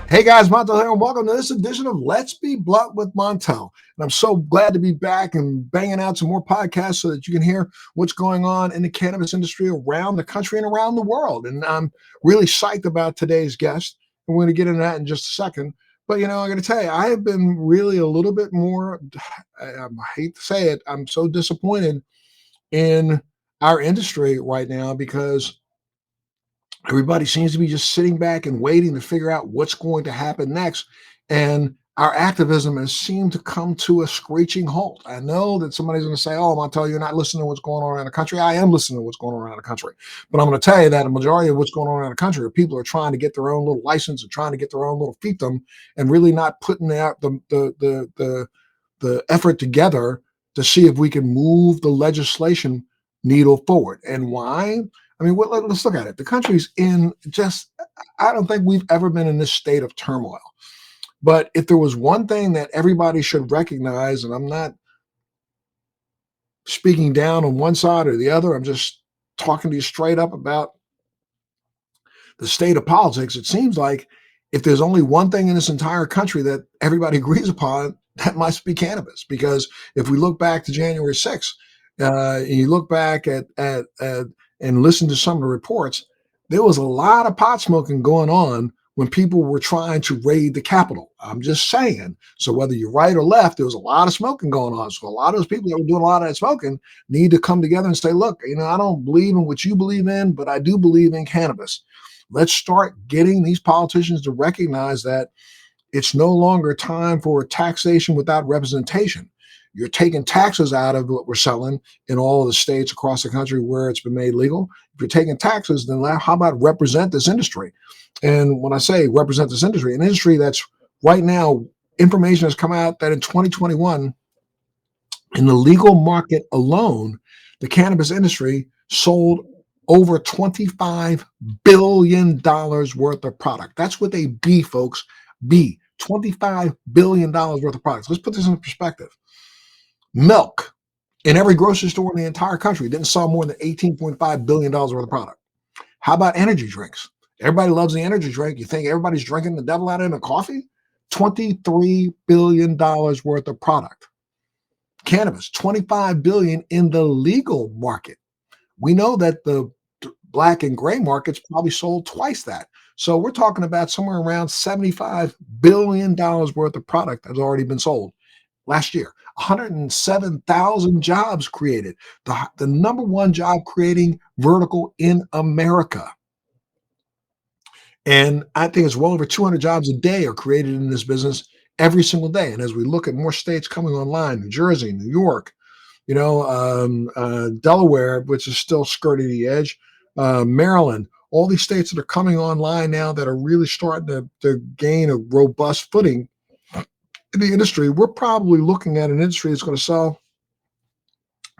Hey guys, Montel here, and welcome to this edition of Let's Be Blunt with Montel. And I'm so glad to be back and banging out some more podcasts so that you can hear what's going on in the cannabis industry around the country and around the world. And I'm really psyched about today's guest. And we're going to get into that in just a second. But, I got to tell you, I have been really a little bit more, I hate to say it, I'm so disappointed in our industry right now because everybody seems to be just sitting back and waiting to figure out what's going to happen next. And our activism has seemed to come to a screeching halt. I know that somebody's going to say, oh, Montel, you're not listening to what's going on around the country. I am listening to what's going on around the country. But I'm going to tell you that a majority of what's going on around the country are people are trying to get their own little license and trying to get their own little fiefdom and really not putting out the effort together to see if we can move the legislation needle forward. And why? I mean, let's look at it. The country's I don't think we've ever been in this state of turmoil. But if there was one thing that everybody should recognize, and I'm not speaking down on one side or the other, I'm just talking to you straight up about the state of politics. It seems like if there's only one thing in this entire country that everybody agrees upon, that must be cannabis. Because if we look back to January 6th, and you look back at and listen to some of the reports, there was a lot of pot smoking going on when people were trying to raid the Capitol. I'm just saying. So whether you're right or left, there was a lot of smoking going on. So a lot of those people that were doing a lot of that smoking need to come together and say, look, I don't believe in what you believe in, but I do believe in cannabis. Let's start getting these politicians to recognize that it's no longer time for taxation without representation. You're taking taxes out of what we're selling in all of the states across the country where it's been made legal. If you're taking taxes, then how about represent this industry? And when I say represent this industry, an industry that's right now, information has come out that in 2021, in the legal market alone, the cannabis industry sold over $25 billion worth of product. That's what they be, folks. Be $25 billion worth of products. Let's put this in perspective. Milk in every grocery store in the entire country didn't sell more than $18.5 billion worth of product. How about energy drinks? Everybody loves the energy drink. You think everybody's drinking the devil out of it in coffee? $23 billion worth of product. Cannabis, $25 billion in the legal market. We know that the black and gray markets probably sold twice that. So we're talking about somewhere around $75 billion worth of product that's already been sold last year. 107,000 jobs created, the number one job creating vertical in America. And I think it's well over 200 jobs a day are created in this business every single day. And as we look at more states coming online, New Jersey, New York, Delaware, which is still skirting the edge, Maryland, all these states that are coming online now that are really starting to gain a robust footing in the industry, we're probably looking at an industry that's going to sell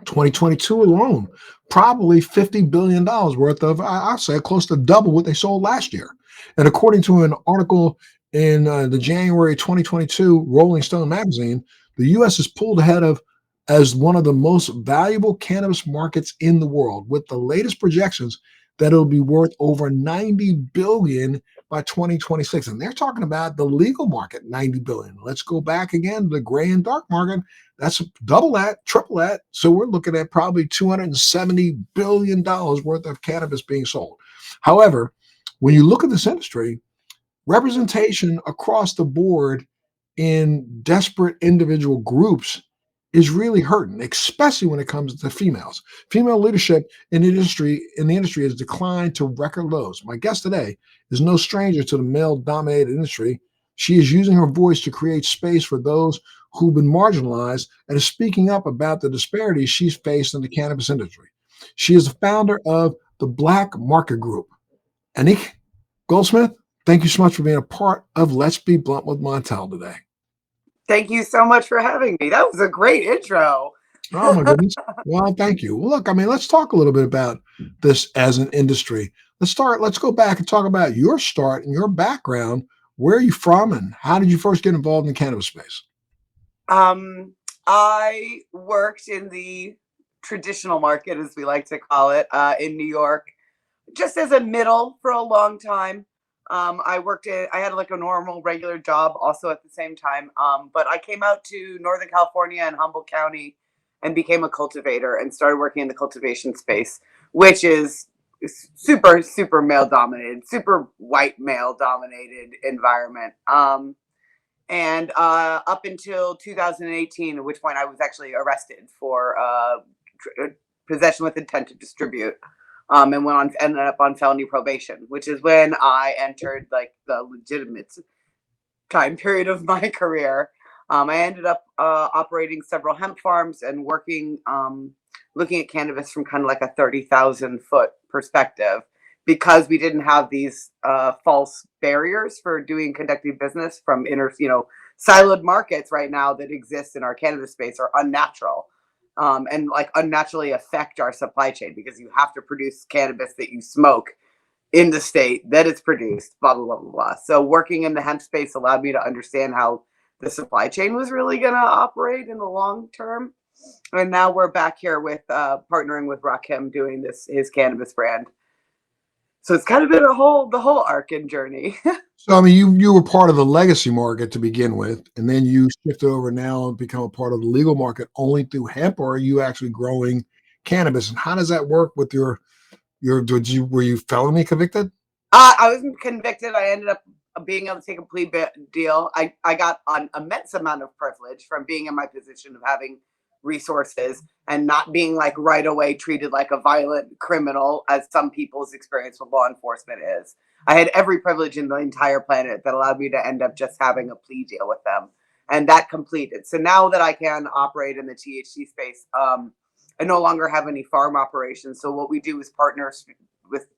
2022 alone, probably $50 billion worth of, I'll say close to double what they sold last year. And according to an article in the January 2022 Rolling Stone magazine, the U.S. is pulled ahead of as one of the most valuable cannabis markets in the world, with the latest projections that it'll be worth over $90 billion by 2026. And they're talking about the legal market, $90 billion. Let's go back again to the gray and dark market. That's double that, triple that. So we're looking at probably $270 billion worth of cannabis being sold. However, when you look at this industry, representation across the board in desperate individual groups is really hurting, especially when it comes to females. Female leadership in the industry has declined to record lows. My guest today is no stranger to the male-dominated industry. She is using her voice to create space for those who've been marginalized and is speaking up about the disparities she's faced in the cannabis industry. She is the founder of the Black Market Group. Annick Goldsmith, thank you so much for being a part of Let's Be Blunt with Montel today. Thank you so much for having me. That was a great intro. Oh my goodness. Well, thank you. Well, look, I mean, let's talk a little bit about this as an industry. Let's go back and talk about your start and your background. Where are you from and how did you first get involved in the cannabis space? I worked in the traditional market, as we like to call it, in New York, just as a middle for a long time. I had like a normal, regular job also at the same time. But I came out to Northern California and Humboldt County and became a cultivator and started working in the cultivation space, which is super, super male dominated, super white male dominated environment. And up until 2018, at which point I was actually arrested for possession with intent to distribute, and ended up on felony probation, which is when I entered like the legitimate time period of my career. I ended up operating several hemp farms and working, looking at cannabis from kind of like a 30,000-foot perspective, because we didn't have these false barriers for conducting business from siloed markets right now that exist in our cannabis space are unnatural, and like unnaturally affect our supply chain, because you have to produce cannabis that you smoke in the state that it's produced, blah, blah, blah, blah, blah. So working in the hemp space allowed me to understand how the supply chain was really going to operate in the long term. And now we're back here with partnering with Rakim doing his cannabis brand. So it's kind of been the whole arc and journey. So I mean, you were part of the legacy market to begin with, and then you shifted over now and become a part of the legal market only through hemp, or are you actually growing cannabis? And how does that work with were you felony convicted? I was convicted. I ended up being able to take a plea deal. I got an immense amount of privilege from being in my position of having resources and not being like right away treated like a violent criminal, as some people's experience with law enforcement is. I had every privilege in the entire planet that allowed me to end up just having a plea deal with them, and that completed. So now that I can operate in the THC space, I no longer have any farm operations. So what we do is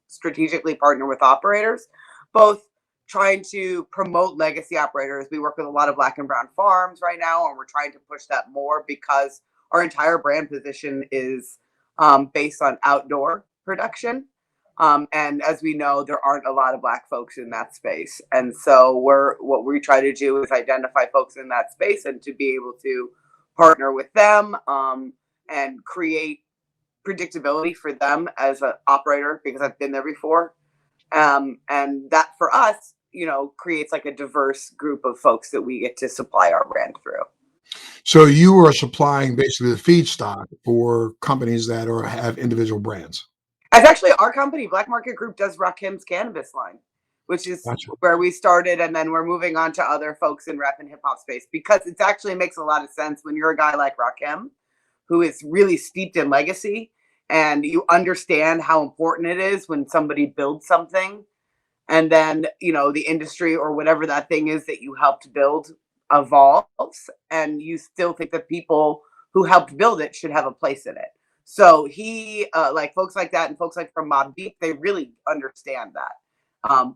strategically partner with operators, both trying to promote legacy operators. We work with a lot of Black and brown farms right now, and we're trying to push that more because our entire brand position is based on outdoor production. And as we know, there aren't a lot of Black folks in that space. And so what we try to do is identify folks in that space and to be able to partner with them, and create predictability for them as an operator, because I've been there before. And that for us, creates like a diverse group of folks that we get to supply our brand through. So you are supplying basically the feedstock for companies that have individual brands. As actually our company, Black Market Group, does Rakim's cannabis line, which is Gotcha. where we started, and then we're moving on to other folks in rap and hip hop space, because it actually makes a lot of sense when you're a guy like Rakim, who is really steeped in legacy, and you understand how important it is when somebody builds something, and then the industry or whatever that thing is that you helped build evolves, and you still think that people who helped build it should have a place in it. So he, like folks like that and folks like from Mobb Deep, they really understand that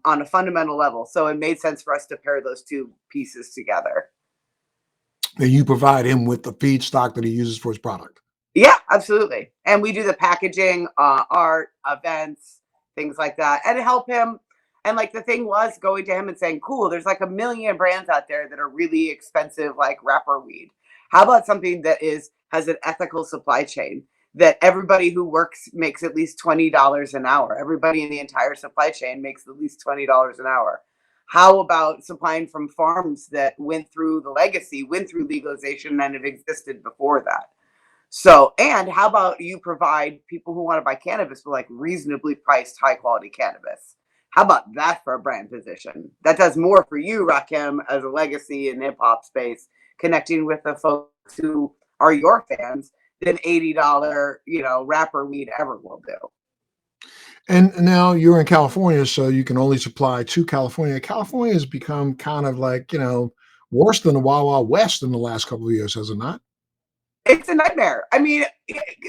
on a fundamental level. So it made sense for us to pair those two pieces together. And you provide him with the feedstock that he uses for his product. Yeah, absolutely. And we do the packaging, art, events, things like that, and help him. And like the thing was going to him and saying, cool, there's like a million brands out there that are really expensive, like wrapper weed. How about something that has an ethical supply chain, that everybody who works makes at least $20 an hour? Everybody in the entire supply chain makes at least $20 an hour. How about supplying from farms that went through legalization, and have existed before that? So, and how about you provide people who want to buy cannabis with like reasonably priced, high quality cannabis? How about that for a brand position? That does more for you, Rakim, as a legacy in hip hop space, connecting with the folks who are your fans, than $80, wrapper weed ever will do. And now you're in California, so you can only supply to California. California has become kind of like, worse than the Wild Wild West in the last couple of years, has it not? It's a nightmare. I mean,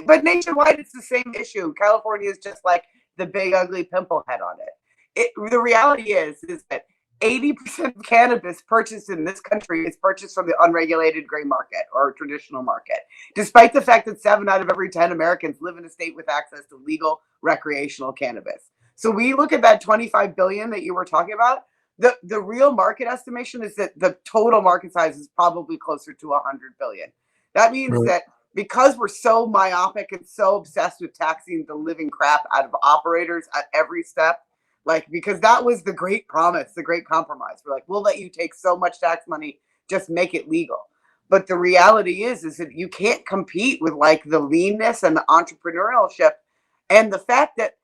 but nationwide, it's the same issue. California is just like the big ugly pimple head on it. The reality is that 80% of cannabis purchased in this country is purchased from the unregulated gray market or traditional market, despite the fact that 7 out of every 10 Americans live in a state with access to legal recreational cannabis. So we look at that 25 billion that you were talking about. The real market estimation is that the total market size is probably closer to 100 billion. That means Right. that because we're so myopic and so obsessed with taxing the living crap out of operators at every step, like, because that was the great promise, the great compromise. We're like, we'll let you take so much tax money, just make it legal. But the reality is that you can't compete with like the leanness and the entrepreneurship and the fact that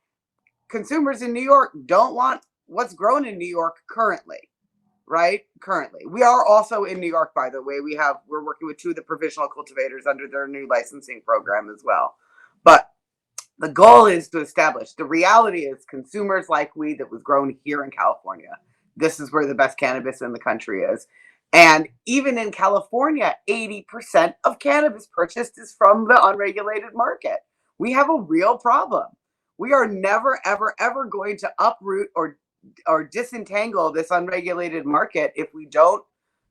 consumers in New York don't want what's grown in New York currently, right? Currently. We are also in New York, by the way. We're working with 2 of the provisional cultivators under their new licensing program as well. But the goal is to establish, the reality is consumers like weed that was grown here in California. This is where the best cannabis in the country is. And even in California, 80% of cannabis purchased is from the unregulated market. We have a real problem. We are never, ever, ever going to uproot or disentangle this unregulated market if we don't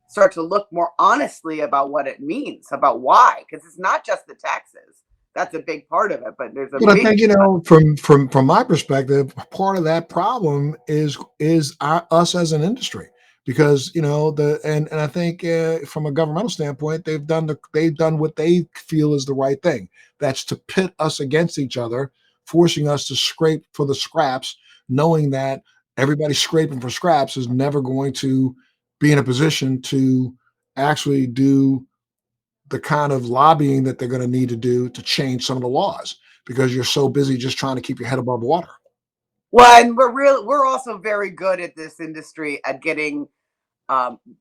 start to look more honestly about what it means, about why, because it's not just the taxes. That's a big part of it, but there's a But I big think, you know, from my perspective, part of that problem is us as an industry, because you know and I think from a governmental standpoint, they've done what they feel is the right thing. That's to pit us against each other, forcing us to scrape for the scraps, knowing that everybody scraping for scraps is never going to be in a position to actually do the kind of lobbying that they're going to need to do to change some of the laws, because you're so busy just trying to keep your head above water. well, and we're also very good at this industry at getting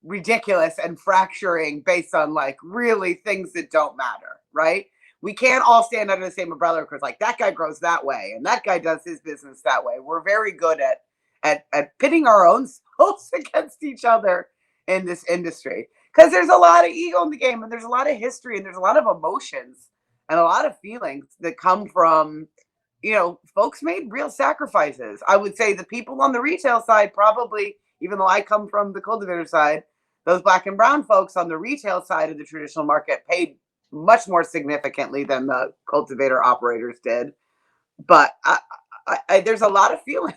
ridiculous and fracturing based on like really things that don't matter, right? We can't all stand under the same umbrella because like that guy grows that way and that guy does his business that way. We're very good at pitting our own selves against each other in this industry because there's a lot of ego in the game and there's a lot of history and there's a lot of emotions and a lot of feelings that come from, you know, folks made real sacrifices. I would say the people on the retail side probably, even though I come from the cultivator side, those black and brown folks on the retail side of the traditional market paid much more significantly than the cultivator operators did. But there's a lot of feelings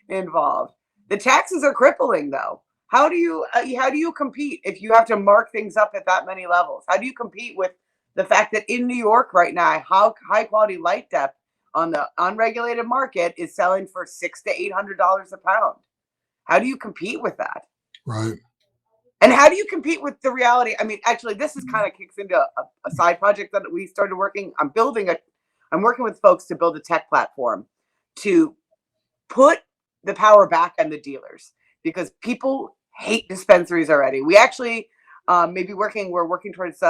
involved. The taxes are crippling, though. How do you compete if you have to mark things up at that many levels? How do you compete with the fact that in New York right now, how high quality light depth on the unregulated market is selling for $600 to $800 a pound? How do you compete with that? Right. And how do you compete with the reality? I mean, actually, this is kind of kicks into a side project that we started working. I'm working with folks to build a tech platform to put the power back on the dealers because people hate dispensaries already. We actually we're working towards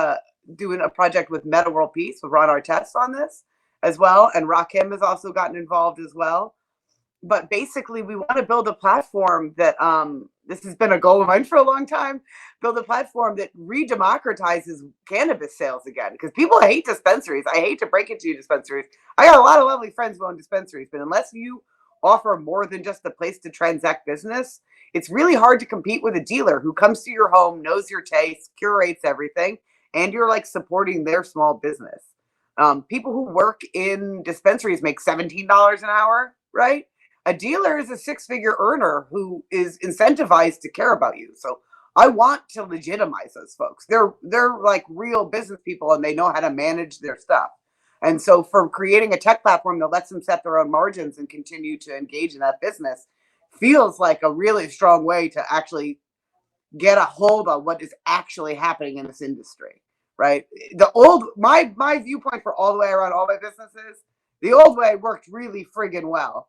doing a project with Meta World Peace with Ron Artest on this as well. And Rakim has also gotten involved as well. But basically we want to build a platform that this has been a goal of mine for a long time, build a platform that re-democratizes cannabis sales again, because people hate dispensaries. I hate to break it to you, dispensaries. I got a lot of lovely friends who own dispensaries, but unless you offer more than just a place to transact business, it's really hard to compete with a dealer who comes to your home, knows your taste, curates everything, and you're like supporting their small business. People who work in dispensaries make $17 an hour, right? A dealer is a 6-figure earner who is incentivized to care about you. So I want to legitimize those folks. They're like real business people and they know how to manage their stuff. And so for creating a tech platform that lets them set their own margins and continue to engage in that business feels like a really strong way to actually get a hold on what is actually happening in this industry, right? My viewpoint for all the way around all my businesses, the old way worked really friggin' well.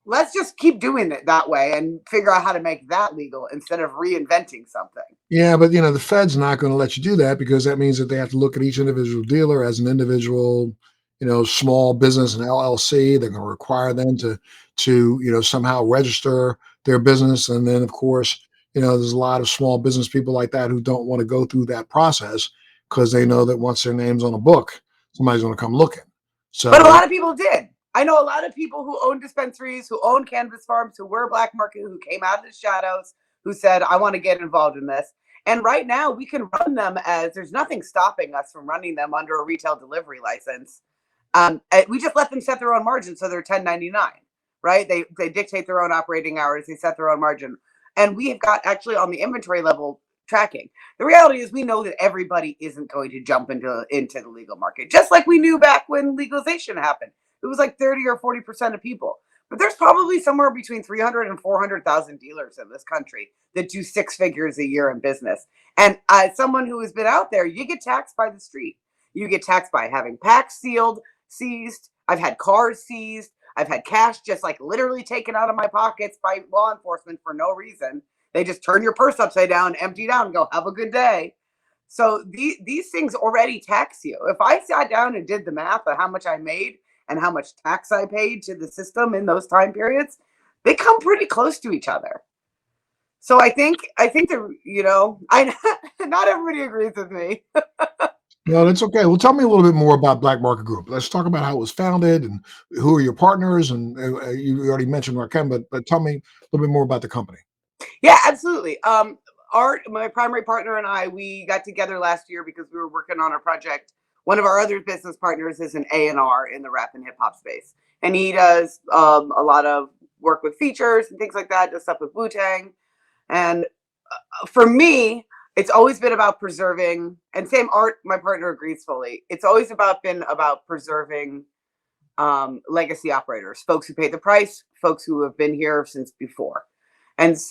Let's just keep doing it that way and figure out how to make that legal instead of reinventing something. Yeah, but you know, the Fed's not going to let you do that, because that means that they have to look at each individual dealer as an individual, you know, small business, an LLC. They're going to require them to you know, somehow register their business, and then of course, you know, there's a lot of small business people like that who don't want to go through that process because they know that once their name's on a book, somebody's going to come looking. But a So lot of people did. I know a lot of people who own dispensaries, who own cannabis farms, who were black market, who came out of the shadows, who said, I want to get involved in this. And right now we can run them as there's nothing stopping us from running them under a retail delivery license. We just let them set their own margin. So they're 1099, right? They dictate their own operating hours. They set their own margin. And we have got actually on the inventory level tracking. The reality is we know that everybody isn't going to jump into the legal market, just like we knew back when legalization happened. It was like 30 or 40% of people. But there's probably somewhere between 300 and 400,000 dealers in this country that do six figures a year in business. And as someone who has been out there, you get taxed by the street. You get taxed by having packs seized. I've had cars seized. I've had cash just like literally taken out of my pockets by law enforcement for no reason. They just turn your purse upside down, empty it out, and go, have a good day. So these things already tax you. If I sat down and did the math of how much I made and how much tax I paid to the system in those time periods, they come pretty close to each other. So I think that, I not everybody agrees with me. No, that's okay. Well, tell me a little bit more about Black Market Group. Let's talk about how it was founded and who are your partners. And you already mentioned Rakim, but tell me a little bit more about the company. Yeah, absolutely. Art, my primary partner, and I, we got together last year because we were working on a project. One of our other business partners is an A&R in the rap and hip hop space, and he does a lot of work with features and things like that. Does stuff with Wu-Tang, and for me, it's always been about preserving. And same Art, my partner, agrees fully. It's always been about preserving legacy operators, folks who pay the price, folks who have been here since before.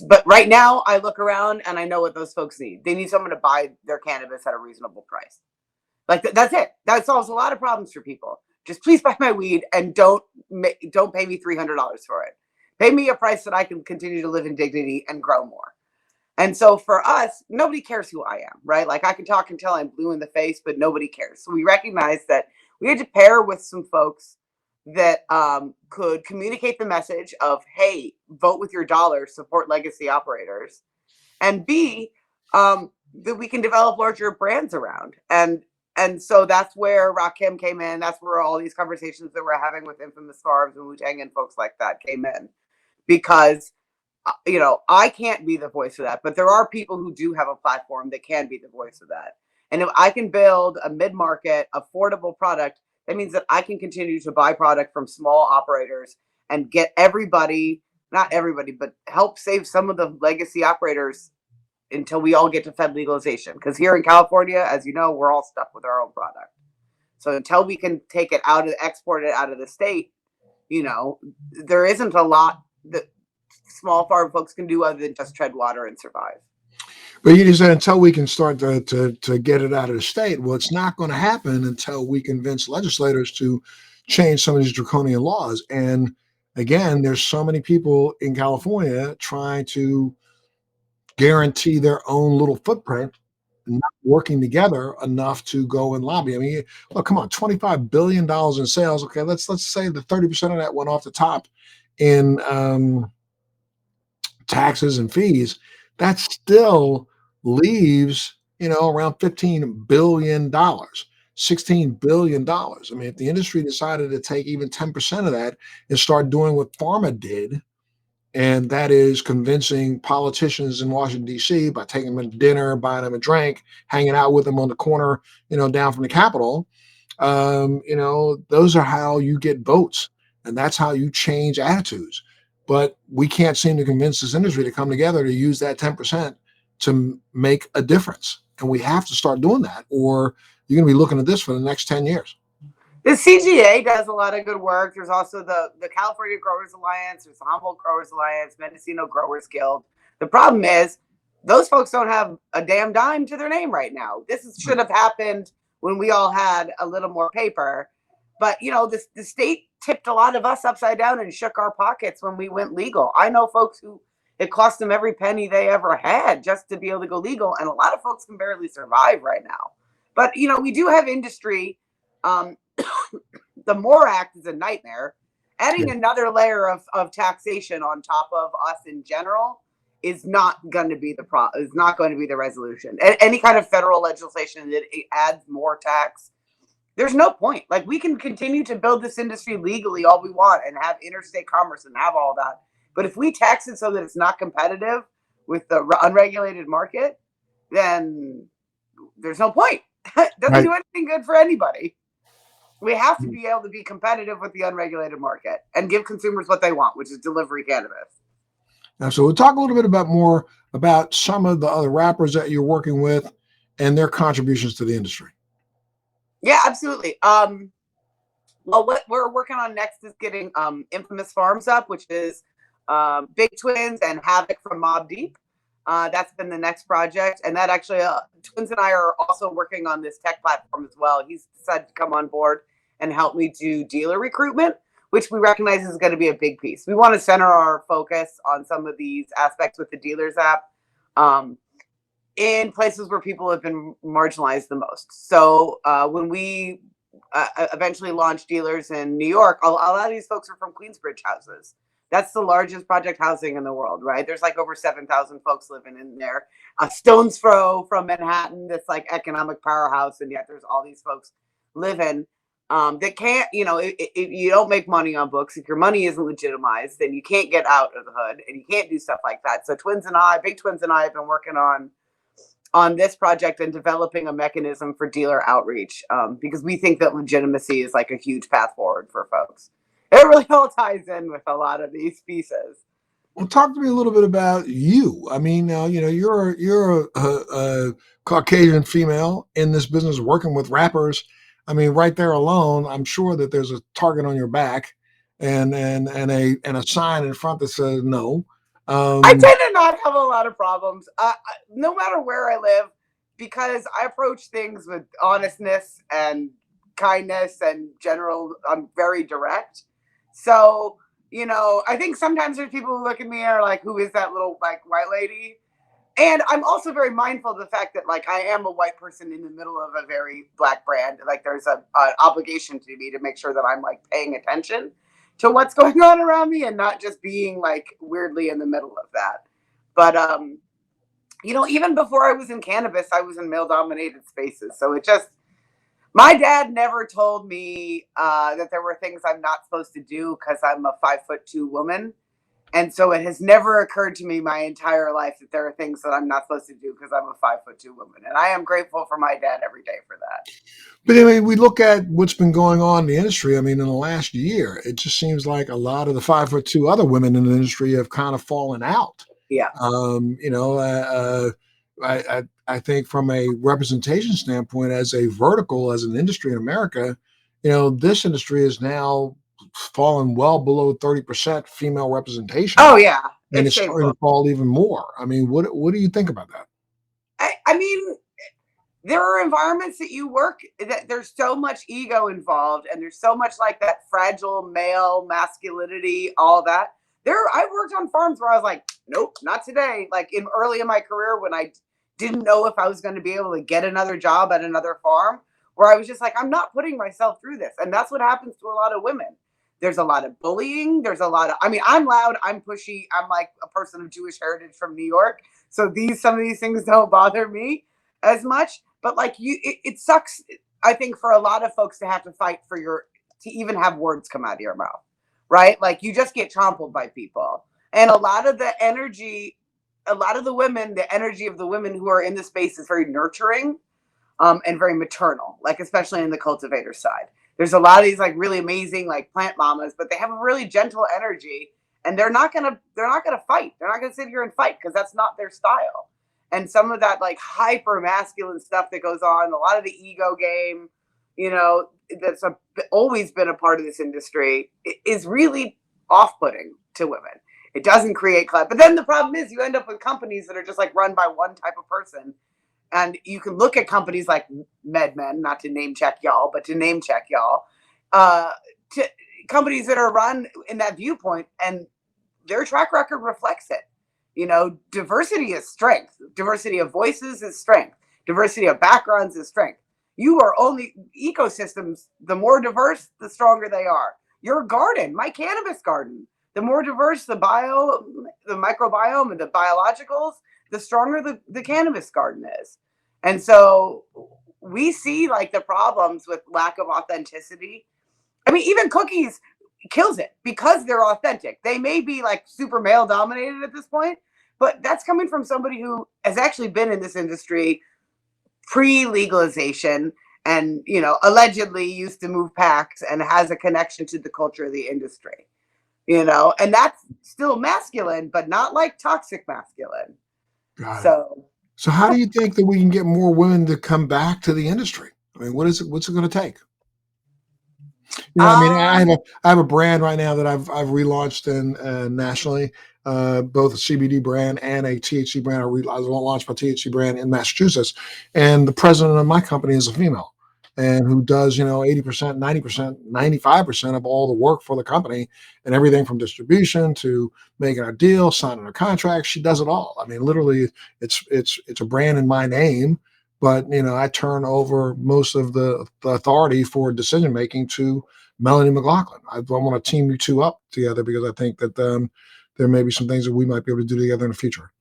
But right now I look around and I know what those folks need. They need someone to buy their cannabis at a reasonable price. Like that's it. That solves a lot of problems for people. Just please buy my weed and don't pay me $300 for it. Pay me a price that I can continue to live in dignity and grow more. And so for us, nobody cares who I am, right? Like I can talk until I'm blue in the face, but nobody cares. So we recognize that we had to pair with some folks that could communicate the message of, hey, vote with your dollar, support legacy operators, and B, that we can develop larger brands around. And so that's where Rakim came in. That's where all these conversations that we're having with Infamous Farms and Wu-Tang and folks like that came in. Because, I can't be the voice of that, but there are people who do have a platform that can be the voice of that. And if I can build a mid-market, affordable product, that means that I can continue to buy product from small operators and get everybody, not everybody, but help save some of the legacy operators until we all get to Fed legalization. Because here in California, as you know, we're all stuck with our own product. So until we can take it export it out of the state, there isn't a lot that small farm folks can do other than just tread water and survive. But you just said until we can start to get it out of the state, well, it's not going to happen until we convince legislators to change some of these draconian laws. And again, there's so many people in California trying to guarantee their own little footprint, not working together enough to go and lobby. I mean, look, come on, $25 billion in sales. Okay, let's say that 30% of that went off the top in taxes and fees. That still leaves, around $15 billion, $16 billion. I mean, if the industry decided to take even 10% of that and start doing what pharma did, and that is convincing politicians in Washington, D.C. by taking them to dinner, buying them a drink, hanging out with them on the corner, down from the Capitol. Those are how you get votes, and that's how you change attitudes. But we can't seem to convince this industry to come together to use that 10% to make a difference. And we have to start doing that, or you're going to be looking at this for the next 10 years. The CGA does a lot of good work. There's also the California Growers Alliance. There's the Humboldt Growers Alliance, Mendocino Growers Guild. The problem is those folks don't have a damn dime to their name right now. Should have happened when we all had a little more paper. But, the state tipped a lot of us upside down and shook our pockets when we went legal. I know folks who it cost them every penny they ever had just to be able to go legal. And a lot of folks can barely survive right now. But, we do have industry. The MORE Act is a nightmare. Adding another layer of taxation on top of us in general is not going to be the resolution. Any kind of federal legislation that adds more tax, there's no point. Like we can continue to build this industry legally all we want and have interstate commerce and have all that. But if we tax it so that it's not competitive with the unregulated market, then there's no point. It doesn't do anything good for anybody. We have to be able to be competitive with the unregulated market and give consumers what they want, which is delivery cannabis. So we'll talk a little bit about more about some of the other rappers that you're working with and their contributions to the industry. Yeah, absolutely. Well, what we're working on next is getting Infamous Farms up, which is Big Twins and Havoc from Mob Deep. That's been the next project, and that actually Twins and I are also working on this tech platform as well. He's decided to come on board and help me do dealer recruitment, which we recognize is going to be a big piece. We want to center our focus on some of these aspects with the dealers app. In places where people have been marginalized the most. So when we eventually launch dealers in New York, a lot of these folks are from Queensbridge houses. That's the largest project housing in the world, right? There's like over 7,000 folks living in there. Stone's Throw from Manhattan, that's like economic powerhouse, and yet there's all these folks living that can't, if you don't make money on books, if your money isn't legitimized, then you can't get out of the hood and you can't do stuff like that. So Big Twins and I have been working on this project and developing a mechanism for dealer outreach because we think that legitimacy is like a huge path forward for folks. It really all ties in with a lot of these pieces. Well, talk to me a little bit about you. I mean, you're a Caucasian female in this business working with rappers. I mean, right there alone, I'm sure that there's a target on your back and a sign in front that says no. I tend to not have a lot of problems, no matter where I live, because I approach things with honestness and kindness and general. I'm very direct. So, I think sometimes there's people who look at me and are like, who is that little like white lady? And I'm also very mindful of the fact that like I am a white person in the middle of a very black brand. Like there's an obligation to me to make sure that I'm like paying attention to what's going on around me and not just being like weirdly in the middle of that. But even before I was in cannabis, I was in male dominated spaces. So my dad never told me that there were things I'm not supposed to do because I'm a 5'2" woman. And so it has never occurred to me my entire life that there are things that I'm not supposed to do because I'm a 5'2" woman. And I am grateful for my dad every day for that. But I mean, we look at what's been going on in the industry. I mean, in the last year, it just seems like a lot of the 5'2" other women in the industry have kind of fallen out. Yeah. Um, you know, I think from a representation standpoint, as a vertical, as an industry in America, this industry is now fallen well below 30% female representation, Oh, yeah. and It's it's starting shameful. to fall even more. I mean, what do you think about that? I mean, there are environments that you work that there's so much ego involved and there's so much like that fragile male masculinity, all that. I worked on farms where I was like, nope, not today. Like early in my career when I didn't know if I was going to be able to get another job at another farm, where I was just like, I'm not putting myself through this. And that's what happens to a lot of women. There's a lot of bullying. There's a lot of, I mean, I'm loud, I'm pushy, I'm like a person of Jewish heritage from New York. So some of these things don't bother me as much. But like it sucks, I think, for a lot of folks to have to fight to even have words come out of your mouth, right? Like you just get trampled by people. And a lot of the energy, a lot of the women, the energy of the women who are in the space is very nurturing and very maternal, like especially in the cultivator side. There's a lot of these like really amazing like plant mamas, but they have a really gentle energy and they're not gonna fight. They're not gonna sit here and fight because that's not their style. And some of that like hyper masculine stuff that goes on, a lot of the ego game, that's always been a part of this industry is really off-putting to women. It doesn't create club. But then the problem is you end up with companies that are just like run by one type of person. And you can look at companies like MedMen, not to name check y'all, but to name check y'all, to companies that are run in that viewpoint, and their track record reflects it. Diversity is strength. Diversity of voices is strength. Diversity of backgrounds is strength. You are only ecosystems. The more diverse, the stronger they are. Your garden, my cannabis garden, the more diverse the microbiome and the biologicals, the stronger the cannabis garden is. And so we see like the problems with lack of authenticity. I mean, even cookies kills it because they're authentic. They may be like super male dominated at this point, but that's coming from somebody who has actually been in this industry pre-legalization and, allegedly used to move packs and has a connection to the culture of the industry. and that's still masculine, but not like toxic masculine. Got it. So So how do you think that we can get more women to come back to the industry? I mean, what's it going to take? I mean, um I have a brand right now that I've relaunched in nationally, both a CBD brand and a THC brand. I launched my THC brand in Massachusetts, and the president of my company is a female, and who does 80%, 90%, 95% of all the work for the company, and everything from distribution to making a deal, signing a contract. She does it all. I mean, literally, it's a brand in my name. But I turn over most of the authority for decision making to Melanie McLaughlin. I want to team you two up together because I think that there may be some things that we might be able to do together in the future.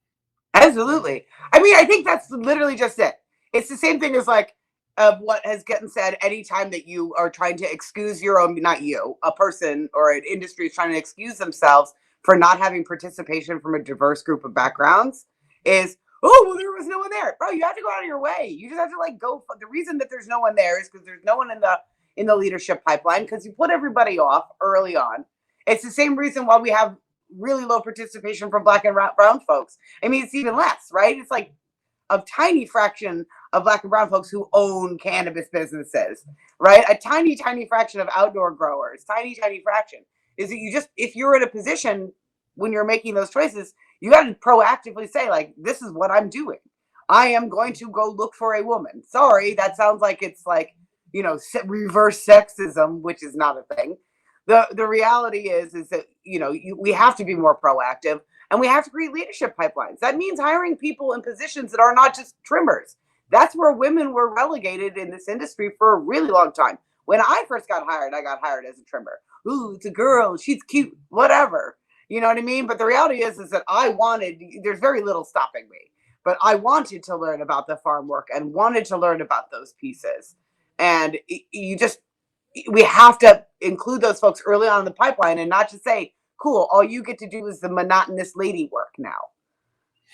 Absolutely. I mean, I think that's literally just it. It's the same thing as like of what has gotten said anytime that you are trying to excuse your own, not you, a person or an industry is trying to excuse themselves for not having participation from a diverse group of backgrounds is, oh, well, there was no one there. Bro, you have to go out of your way. You just have to like go. The reason that there's no one there is because there's no one in the leadership pipeline because you put everybody off early on. It's the same reason why we have really low participation from Black and brown folks. I mean, it's even less, right? It's like a tiny fraction of Black and brown folks who own cannabis businesses, right? A tiny, tiny fraction of outdoor growers, tiny, tiny fraction. Is that you just, if you're in a position when you're making those choices, you got to proactively say, like, this is what I'm doing. I am going to go look for a woman. Sorry, that sounds like it's like, reverse sexism, which is not a thing. The reality is that we have to be more proactive, and we have to create leadership pipelines. That means hiring people in positions that are not just trimmers. That's where women were relegated in this industry for a really long time. When I first got hired, I got hired as a trimmer. Ooh, it's a girl, she's cute, whatever. You know what I mean? But the reality is that there's very little stopping me, but I wanted to learn about the farm work and wanted to learn about those pieces. And you just we have to include those folks early on in the pipeline and not just say, cool, all you get to do is the monotonous lady work now,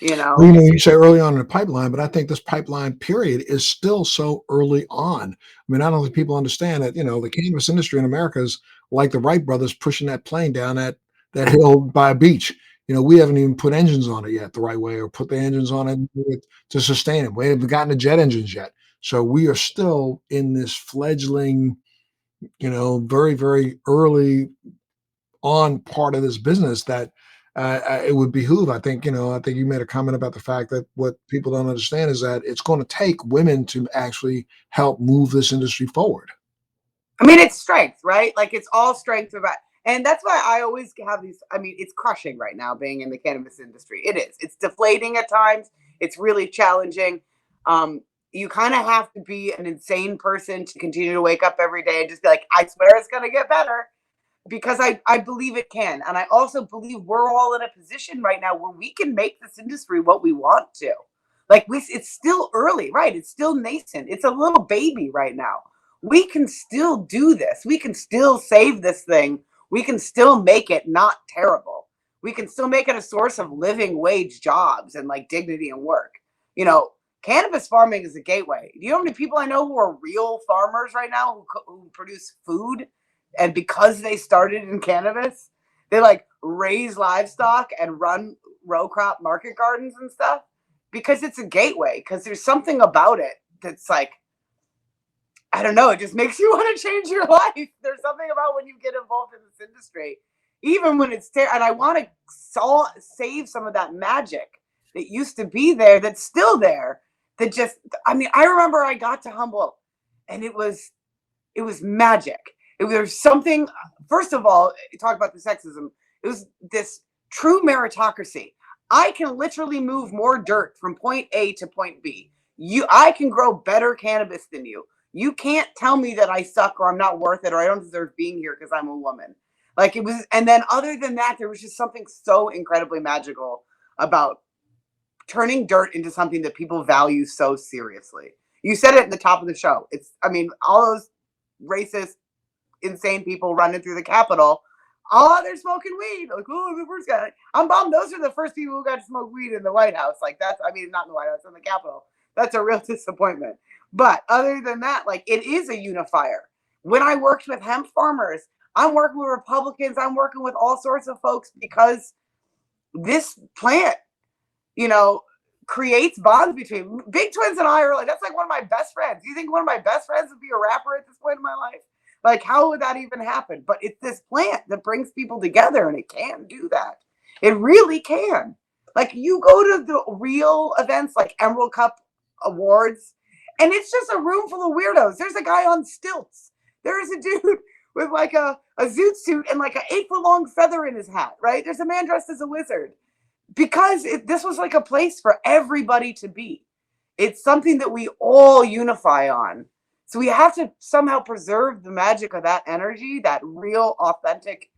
you Well, know? you say early on in the pipeline, but I think this pipeline period is still so early on. I mean, I don't think people understand that, the cannabis industry in America is like the Wright brothers pushing that plane down that hill by a beach. We haven't even put engines on it yet the right way or put the engines on it to sustain it. We haven't gotten the jet engines yet. So we are still in this fledgling, very, very early on part of this business that it would behoove. I think you made a comment about the fact that what people don't understand is that it's going to take women to actually help move this industry forward. I mean, it's strength, right? Like it's all strength about, and that's why I always have these. I mean, it's crushing right now being in the cannabis industry. It is. It's deflating at times. It's really challenging. You kind of have to be an insane person to continue to wake up every day and just be like, I swear it's going to get better because I believe it can. And I also believe we're all in a position right now where we can make this industry what we want to. It's still early, right? It's still nascent. It's a little baby right now. We can still do this. We can still save this thing. We can still make it not terrible. We can still make it a source of living wage jobs and like dignity and work. You know, cannabis farming is a gateway. Do you know how many people I know who are real farmers right now who produce food? And because they started in cannabis, they like raise livestock and run row crop market gardens and stuff because it's a gateway. Because there's something about it that's like, I don't know, it just makes you want to change your life. There's something about when you get involved in this industry, even when it's and I want to save some of that magic that used to be there, that's still there. That just, I mean, I remember I got to Humboldt, and it was magic. It was something. First of all, talk about the sexism. It was this true meritocracy. I can literally move more dirt from point A to point B. I can grow better cannabis than you. You can't tell me that I suck or I'm not worth it or I don't deserve being here because I'm a woman. Like it was, and then other than that, there was just something so incredibly magical about turning dirt into something that people value so seriously. You said it at the top of the show. I mean, all those racist, insane people running through the Capitol. Oh, they're smoking weed. Like, oh, the first guy. I'm bummed. Those are the first people who got to smoke weed in the White House. Like, I mean, not in the White House, in the Capitol. That's a real disappointment. But other than that, like, it is a unifier. When I worked with hemp farmers, I'm working with Republicans. I'm working with all sorts of folks because this plant, you know, creates bonds between Big Twins and I are like, that's like one of my best friends. You think one of my best friends would be a rapper at this point in my life? Like, how would that even happen? But it's this plant that brings people together, and it can do that. It really can. Like, you go to the real events like Emerald Cup Awards, and it's just a room full of weirdos. There's a guy on stilts. There's a dude with like a zoot suit and like an 8-foot long feather in his hat, right? There's a man dressed as a wizard because this was like a place for everybody to be. It's something that we all unify on. So we have to somehow preserve the magic of that energy, that real, authentic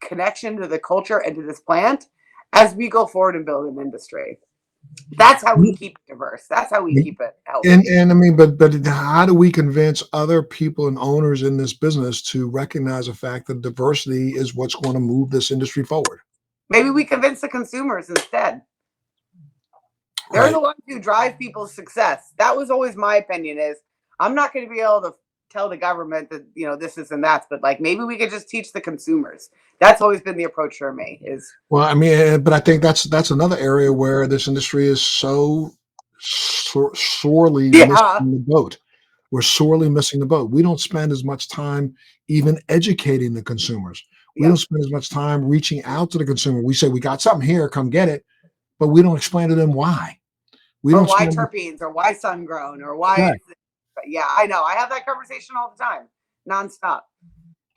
connection to the culture and to this plant as we go forward and build an industry. That's how we keep it diverse. That's how we keep it healthy. And I mean, but how do we convince other people and owners in this business to recognize the fact that diversity is what's going to move this industry forward? Maybe we convince the consumers instead. They're the ones who drive people's success. That was always my opinion is I'm not going to be able to tell the government that, you know, this is and that's, but like maybe we could just teach the consumers. That's always been the approach for me is. Well, I mean, but I think that's another area where this industry is sorely missing the boat. We're sorely missing the boat. We don't spend as much time even educating the consumers. We don't spend as much time reaching out to the consumer. We say, we got something here, come get it. But we don't explain to them why. We or don't why terpenes or why sun grown or why. Yeah, I know. I have that conversation all the time, nonstop.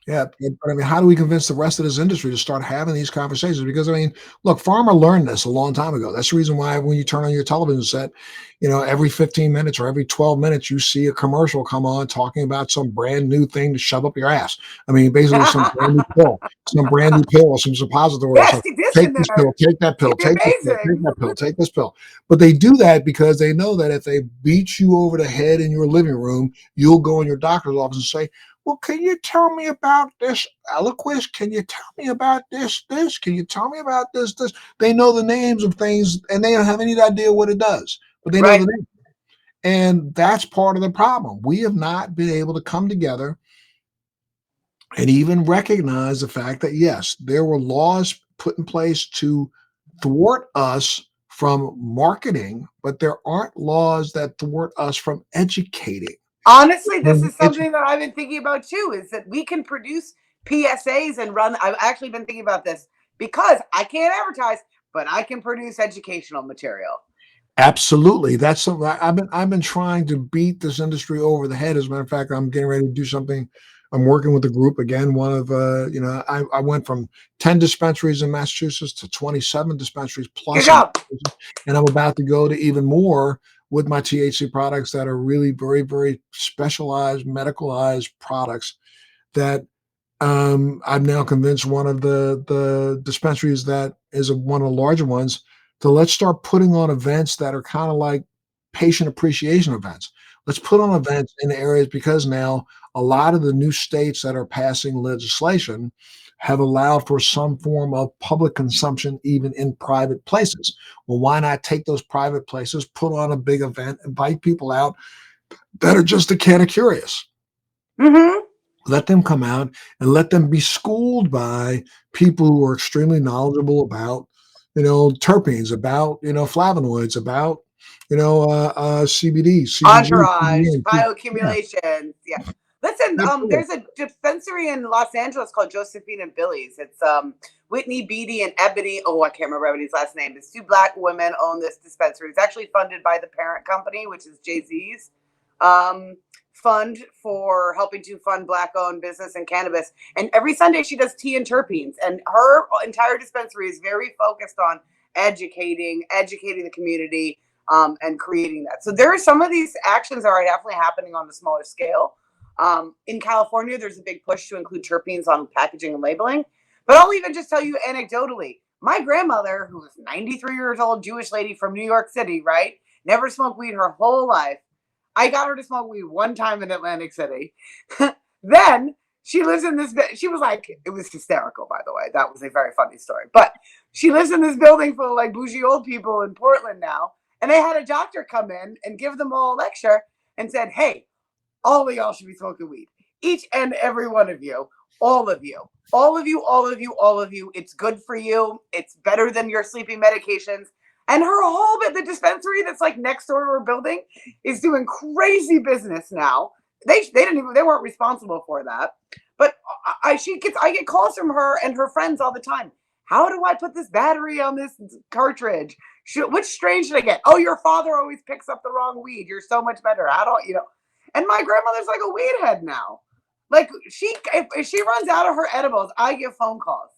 Yeah, but I mean, how do we convince the rest of this industry to start having these conversations? Because I mean, look, Farmer learned this a long time ago. That's the reason why when you turn on your television set, you know, every 15 minutes or every 12 minutes, you see a commercial come on talking about some brand new thing to shove up your ass. I mean, basically some brand new pill, some suppository. Yes, So take this pill, take that pill, take this pill, take that pill, take this pill. But they do that because they know that if they beat you over the head in your living room, you'll go in your doctor's office and say, well, can you tell me about this Eliquis? Can you tell me about this? Can you tell me about this? They know the names of things and they don't have any idea what it does, but they know the name. And that's part of the problem. We have not been able to come together and even recognize the fact that, yes, there were laws put in place to thwart us from marketing, but there aren't laws that thwart us from educating. Honestly, this is something that I've been thinking about too, is that we can produce PSAs and run. I've actually been thinking about this because I can't advertise, but I can produce educational material. Absolutely. That's something I've been trying to beat this industry over the head. As a matter of fact, I'm getting ready to do something. I'm working with a group again. One of you know, I went from 10 dispensaries in Massachusetts to 27 dispensaries plus, and I'm about to go to even more with my THC products that are really very, very specialized, medicalized products that I've now convinced one of the dispensaries that is one of the larger ones to let's start putting on events that are kind of like patient appreciation events. Let's put on events in areas because now a lot of the new states that are passing legislation have allowed for some form of public consumption even in private places. Well, why not take those private places, put on a big event, invite people out that are just a kind of curious. Let them come out and let them be schooled by people who are extremely knowledgeable about, you know, terpenes, about, you know, flavonoids, about, you know, CBD, entourage, bioaccumulation. Yeah. Listen, Absolutely. there's a dispensary in Los Angeles called Josephine and Billy's. It's Whitney Beatty and Ebony. Oh, I can't remember Ebony's last name. It's two Black women own this dispensary. It's actually funded by the parent company, which is Jay-Z's fund for helping to fund Black-owned business and cannabis. And every Sunday she does tea and terpenes. And her entire dispensary is very focused on educating the community and creating that. So there are some of these actions that are definitely happening on the smaller scale. In California, there's a big push to include terpenes on packaging and labeling. But I'll even just tell you anecdotally, my grandmother, who was 93 years old, Jewish lady from New York City, right? Never smoked weed her whole life. I got her to smoke weed one time in Atlantic City. Then she lives in this, she was like, it was hysterical, by the way. That was a very funny story. But she lives in this building full of like bougie old people in Portland now. And they had a doctor come in and give them all a lecture and said, hey, all of y'all should be smoking weed. Each and every one of you. all of you, all of you, all of you, all of you. It's good for you. It's better than your sleeping medications. And her whole bit, the dispensary that's like next door to her building, is doing crazy business now. They weren't responsible for that. But I get calls from her and her friends all the time. How do I put this battery on this cartridge? Which strain should I get? Oh, your father always picks up the wrong weed. You're so much better. How don't you know? And my grandmother's like a weed head now. Like if she runs out of her edibles, I get phone calls.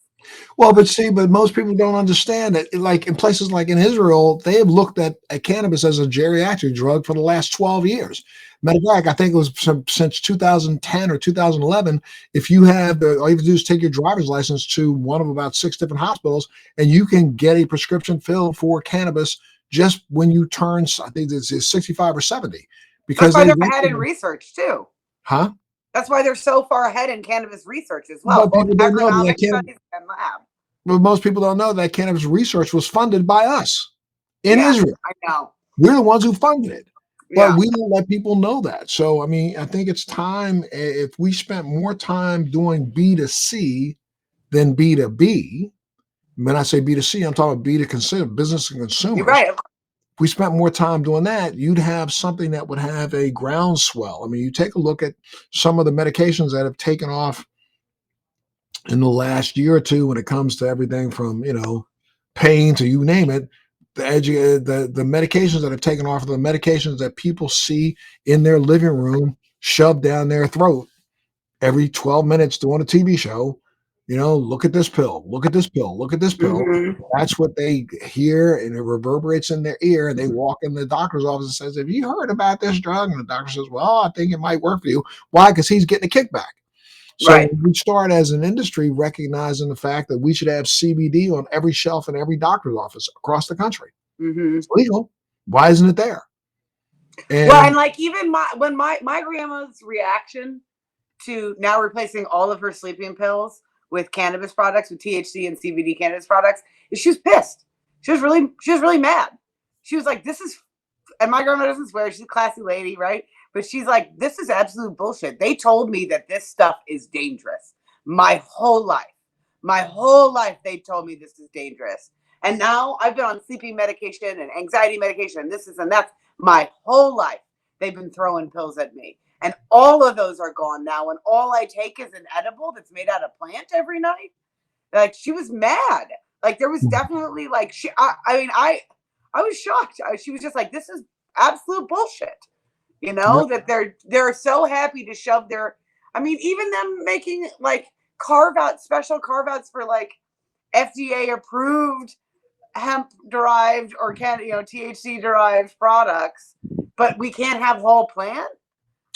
Well, but see, but most people don't understand that. Like in places like in Israel, they have looked at cannabis as a geriatric drug for the last 12 years. Matter of fact, I think it was since 2010 or 2011. If you have, all you have to do is take your driver's license to one of about 6 different hospitals, and you can get a prescription filled for cannabis just when you turn, I think it's 65 or 70, That's because why they they're ahead in recognize, research too. huh? That's why they're so far ahead in cannabis research as well, But both people don't know that agronomic cannabis. studies and lab. But most people don't know that cannabis research was funded by us in Yeah, Israel. I know. We're the ones who funded it, but Yeah. we don't let people know that. So, I mean, I think it's time if we spent more time doing B2C than B2B. When I say B2C, I'm talking about B to consumer, business and You're consumers. right. If we spent more time doing that, you'd have something that would have a groundswell. I mean, you take a look at some of the medications that have taken off in the last year or two when it comes to everything from, pain to you name it. The medications that have taken off are the medications that people see in their living room shoved down their throat every 12 minutes doing a TV show. Look at this pill, look at this pill, look at this pill. Mm-hmm. That's what they hear, and it reverberates in their ear. And they walk in the doctor's office and says, "Have you heard about this drug?" And the doctor says, "Well, I think it might work for you." Why? Because he's getting a kickback. So Right. we start as an industry recognizing the fact that we should have CBD on every shelf in every doctor's office across the country. Mm-hmm. It's legal. Why isn't it there? Well, and And like even my grandma's reaction to now replacing all of her sleeping pills with cannabis products, with THC and CBD cannabis products, is she was pissed. She was really mad. She was like, "This is," and my grandma doesn't swear. She's a classy lady, right? But she's like, "This is absolute bullshit. They told me that this stuff is dangerous my whole life. My whole life, they told me this is dangerous. And now I've been on sleeping medication and anxiety medication and this is and that's my whole life. They've been throwing pills at me. And all of those are gone now. And all I take is an edible that's made out of plant every night." Like she was mad. Like there was definitely like I was shocked. She was just like, "This is absolute bullshit." yep, That they're so happy to shove their. I mean, even them making like special carve outs for like FDA approved hemp derived or THC derived products, but we can't have whole plant.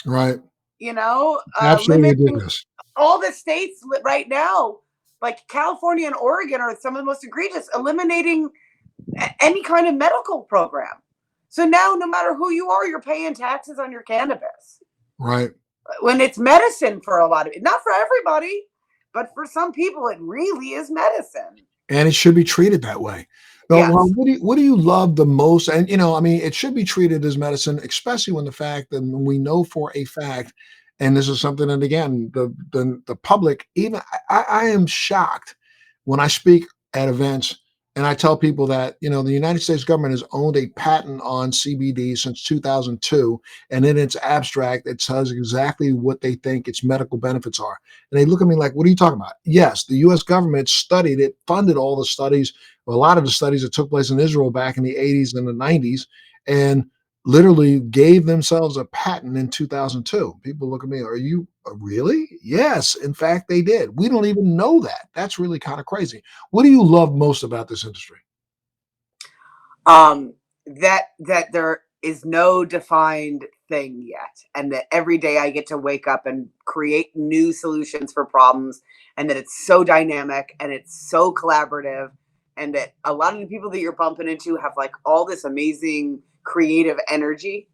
right. Absolutely Limiting ridiculous. all the states right now, like California and Oregon, are some of the most egregious, eliminating any kind of medical program. So now, no matter who you are, you're paying taxes on your cannabis Right. when it's medicine for a lot of it. Not for everybody, but for some people, it really is medicine. And it should be treated that way. Well, Yes. what do you love the most? And I mean, it should be treated as medicine, especially when the fact that we know for a fact, and this is something that again, the public, even I am shocked when I speak at events and I tell people that the United States government has owned a patent on CBD since 2002, and in its abstract, it says exactly what they think its medical benefits are. And they look at me like, "What are you talking about?" Yes, the US government studied it, funded all the studies, a lot of the studies that took place in Israel back in the 80s and the 90s, and literally gave themselves a patent in 2002. People look at me, "Are you really?" Yes, in fact, they did. We don't even know that. That's really kind of crazy. What do you love most about this industry? um that there is no defined thing yet, and that every day I get to wake up and create new solutions for problems, and that it's so dynamic and it's so collaborative, and that a lot of the people that you're bumping into have like all this amazing creative energy,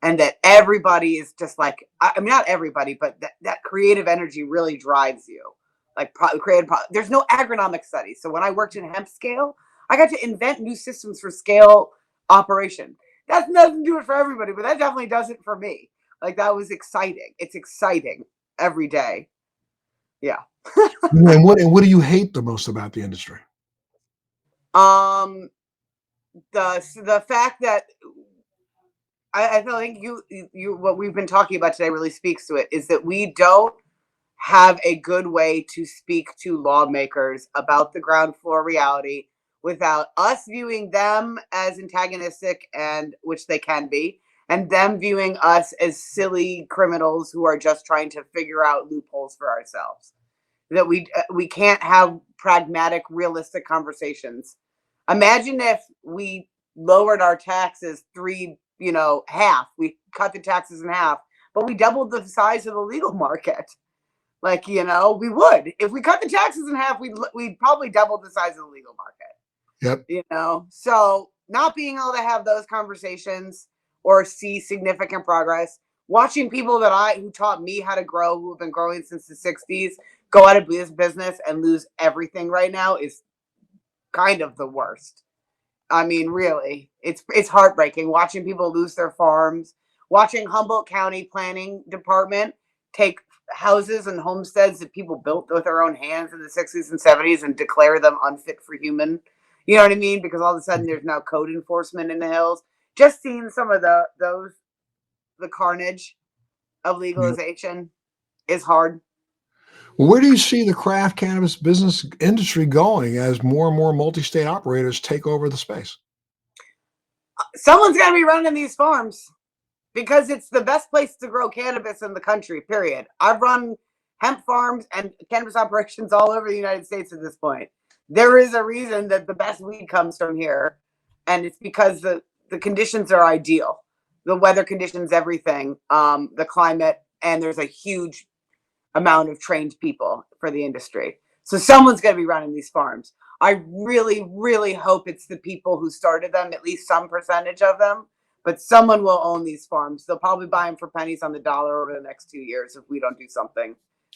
and that everybody is just like, I mean, not everybody, but that creative energy really drives you. Like there's no agronomic studies. So when I worked in hemp scale, I got to invent new systems for scale operation. That doesn't do it for everybody, but that definitely does it for me. Like that was exciting. It's exciting every day. Yeah. And what do you hate the most about the industry? Um, the fact that I feel like you what we've been talking about today really speaks to it, is that we don't have a good way to speak to lawmakers about the ground floor reality without us viewing them as antagonistic, and which they can be, and them viewing us as silly criminals who are just trying to figure out loopholes for ourselves. That we can't have pragmatic, realistic conversations. Imagine if we lowered our taxes half. We cut the taxes in half, but we doubled the size of the legal market. Like, we would. If we cut the taxes in half, we'd probably double the size of the legal market. Yep. So not being able to have those conversations or see significant progress, watching people who taught me how to grow, who have been growing since the 60s, go out of business and lose everything right now is kind of the worst. I mean, really, it's heartbreaking watching people lose their farms, watching Humboldt County Planning Department take houses and homesteads that people built with their own hands in the 60s and 70s and declare them unfit for human. You know what I mean? Because all of a sudden there's now code enforcement in the hills. Just seeing some of the carnage of Yep. legalization is hard. Well, where do you see the craft cannabis business industry going as more and more multi-state operators take over the space? Someone's got to be running these farms, because it's the best place to grow cannabis in the country, period. I've run hemp farms and cannabis operations all over the United States at this point. There is a reason that the best weed comes from here, and it's because the conditions are ideal. The weather conditions, everything, the climate, and there's a huge amount of trained people for the industry. So someone's going to be running these farms. I really, really hope it's the people who started them, at least some percentage of them, but someone will own these farms. They'll probably buy them for pennies on the dollar over the next 2 years if we don't do something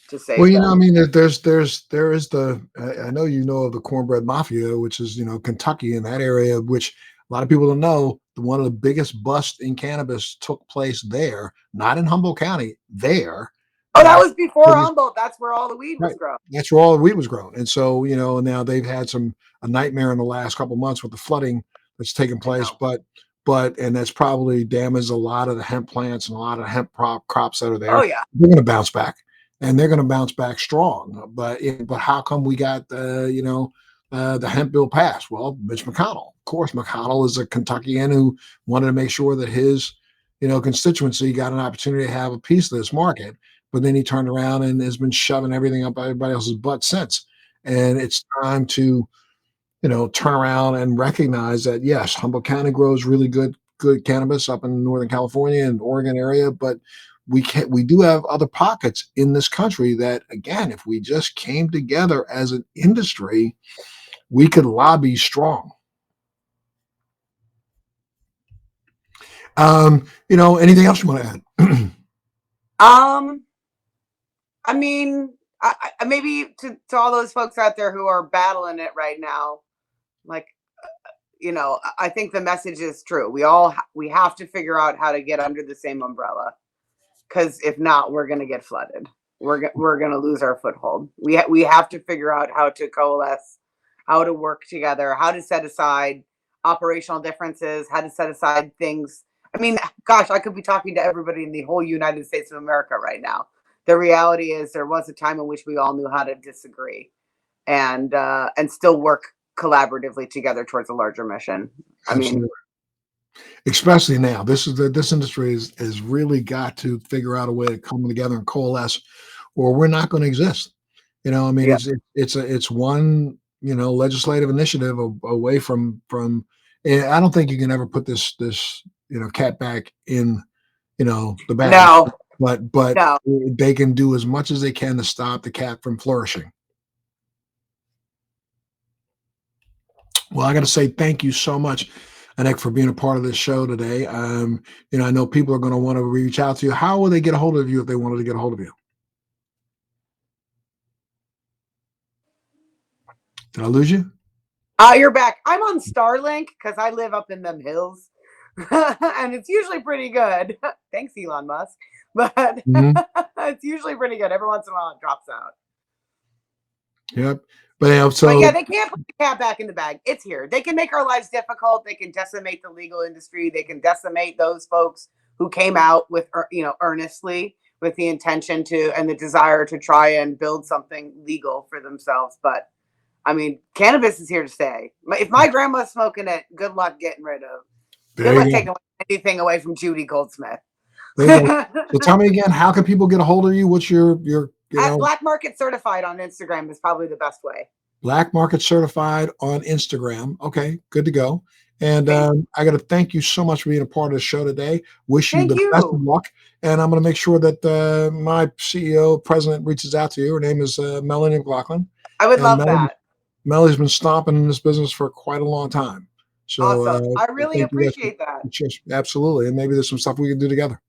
to Well, save I them. mean, there is I know you know of the Cornbread Mafia, which is Kentucky in that area, which a lot of people don't know. One of the biggest busts in cannabis took place there, not in Humboldt County, there Oh, that back. was before Humboldt. That's where all the weed was Right. grown. That's where all the wheat was grown. And so, now they've had a nightmare in the last couple of months with the flooding that's taken I place, know. and that's probably damaged a lot of the hemp plants and a lot of hemp crops that are Oh, there. yeah. They're going to bounce back, and they're going to bounce back strong. But how come we got the hemp bill passed? Well, Mitch McConnell. Of course, McConnell is a Kentuckian who wanted to make sure that his constituency got an opportunity to have a piece of this market, but then he turned around and has been shoving everything up everybody else's butt since. And it's time to, turn around and recognize that yes, Humboldt County grows really good cannabis up in Northern California and Oregon area, but we do have other pockets in this country that, again, if we just came together as an industry, we could lobby strong. Anything else you want to add? Um, I mean, maybe to all those folks out there who are battling it right now, like, I think the message is true. We have to figure out how to get under the same umbrella, because if not, we're going to get flooded. We're going to lose our foothold. We have to figure out how to coalesce, how to work together, how to set aside operational differences, how to set aside things. I mean, gosh, I could be talking to everybody in the whole United States of America right now. The reality is, there was a time in which we all knew how to disagree and still work collaboratively together towards a larger mission. I mean, Absolutely. Especially now, this industry has really got to figure out a way to come together and coalesce, or we're not going to exist. I mean, yeah. it's one legislative initiative away from. And I don't think you can ever put this cat back in the bag, No, but no. they can do as much as they can to stop the cat from flourishing. Well, I got to say thank you so much, Annick, for being a part of this show today. I know people are going to want to reach out to you. How will they get a hold of you if they wanted to get a hold of you? Did I lose you? You're back. I'm on Starlink because I live up in them hills, and it's usually pretty good. Thanks, Elon Musk. But Mhm. it's usually pretty good. Every once in a while, it drops out. Yep. But But yeah, so they can't put the cat back in the bag. It's here. They can make our lives difficult. They can decimate the legal industry. They can decimate those folks who came out with, earnestly with the intention to and the desire to try and build something legal for themselves. But I mean, cannabis is here to stay. If my grandma's smoking it, good luck getting rid of. Good there luck you go. taking anything away from Judy Goldsmith. There you go. So tell me again, how can people get a hold of you? What's your At Black Market Certified on Instagram is probably the best way. Black Market Certified on Instagram? Okay, good to go. And Thank, I got to thank you so much for being a part of the show today. Wish you thank the best of you. luck. And I'm going to make sure that my CEO president reaches out to you. Her name is Melanie McLaughlin. I would And love that. Melly's been stomping in this business for quite a long time. So Awesome. I I really think you guys appreciate that. absolutely. And maybe there's some stuff we can do together.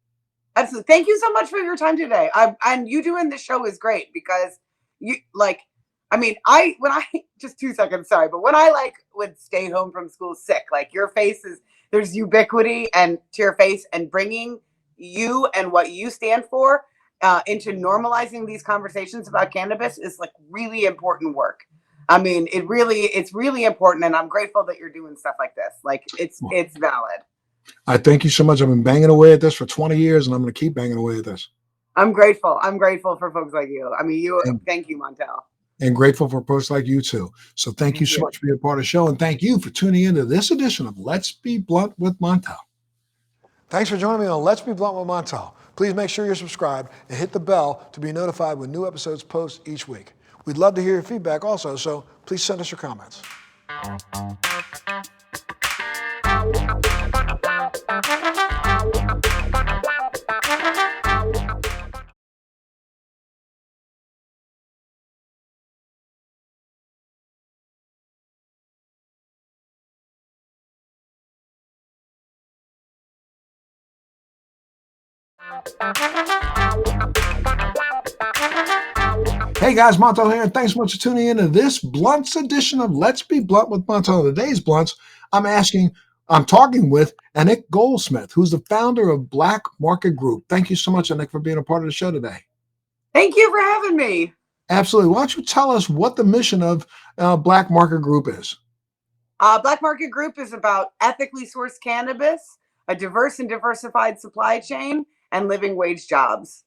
Absolutely. Thank you so much for your time today. And you doing the show is great because you like, I mean, when I just 2 seconds, sorry, but when I would stay home from school sick, like your face is, there's ubiquity and to your face and bringing you and what you stand for into normalizing these conversations about cannabis is like really important work. I mean, it's really important. And I'm grateful that you're doing stuff like this. Like it's valid. I thank you so much. I've been banging away at this for 20 years, and I'm going to keep banging away at this. I'm grateful. I'm grateful for folks like you. I mean, And, thank you, Montel. and grateful for folks like you too. So thank you Thank so you. much for being part of the show, and thank you for tuning into this edition of Let's Be Blunt with Montel. Thanks for joining me on Let's Be Blunt with Montel. Please make sure you're subscribed and hit the bell to be notified when new episodes post each week. We'd love to hear your feedback also, so please send us your comments. Hey guys, Montel here, and thanks so much for tuning in to this Blunts edition of Let's Be Blunt with Montel. Today's Blunts, I'm talking with Annick Goldsmith, who's the founder of Black Market Group. Thank you so much, Annick, for being a part of the show today. Thank you for having me. Absolutely. Why don't you tell us what the mission of Black Market Group is? Black Market Group is about ethically sourced cannabis, a diverse and diversified supply chain, and living wage jobs.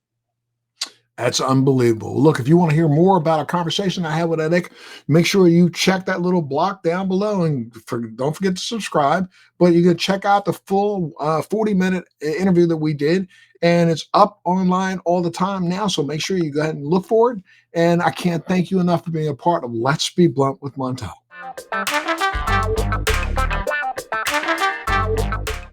That's unbelievable. Look, if you want to hear more about a conversation I had with Annick, make sure you check that little block down below and don't forget to subscribe. But you can check out the full 40-minute interview that we did, and it's up online all the time now. So make sure you go ahead and look for it. And I can't thank you enough for being a part of Let's Be Blunt with Montel.